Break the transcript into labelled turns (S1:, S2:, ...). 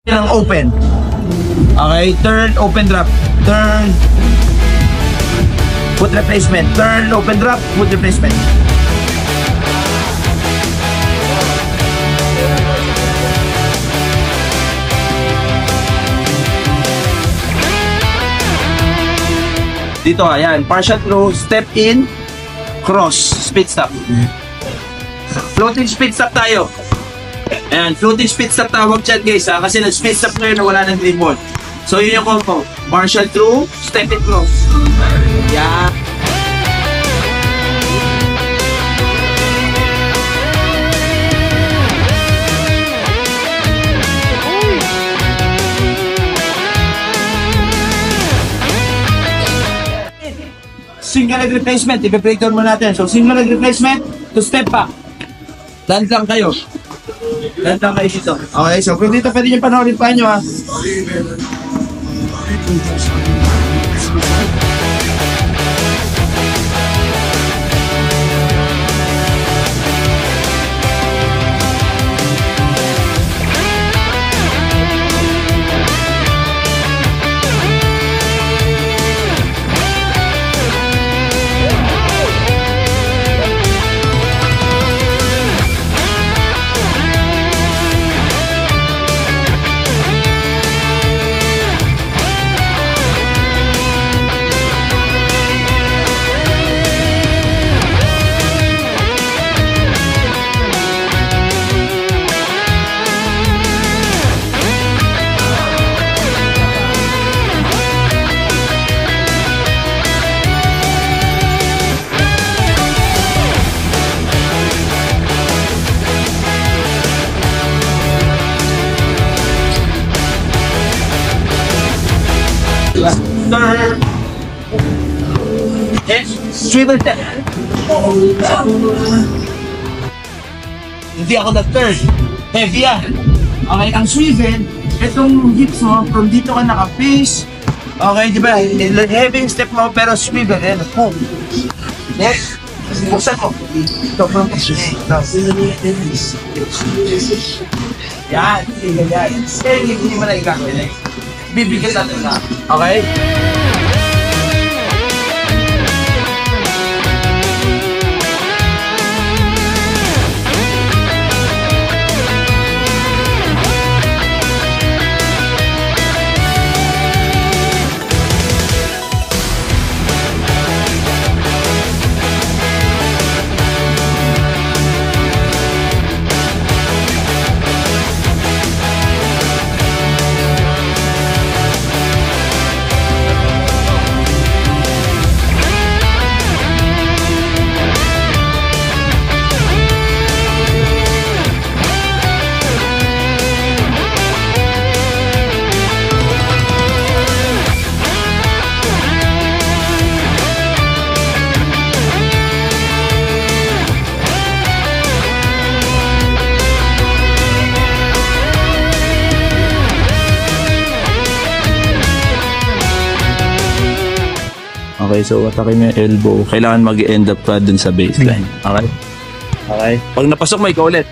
S1: ng open. Okay, turn, open, drop. Turn, foot replacement. Turn, open, drop, foot replacement. Dito, ayan, partial through, step in, cross, speed stop. Floating speed stop tayo. Ayan, floating speed stop tawag dyan guys ha, kasi nag-speed stop ngayon na wala ng dribble. So yun yung combo, partial through, step in, cross. Ayan. Single leg replacement, ipe-breakdown mo natin. So, single leg replacement to step back. Land lang kayo. Land lang kayo dito. Okay, so kung dito pwede nyo panoorin pa nyo ha. Turn. Swivel step. Hindi ako nag-turn. Heavy yan. Okay, ang swivel, itong hips mo, from dito ka naka-face. Okay, di ba? Heavy step mo, pero swivel. Ayan, boom. Next. Buksan mo. Ito, from ito. Yan. Yan. Hindi mo na ikakawin. Bibigyan natin na. Okay? Okay, so atake mo yung elbow. Kailangan mag-end up ka dun sa baseline. Okay? Okay? Pag napasok mo, ikaw ulit.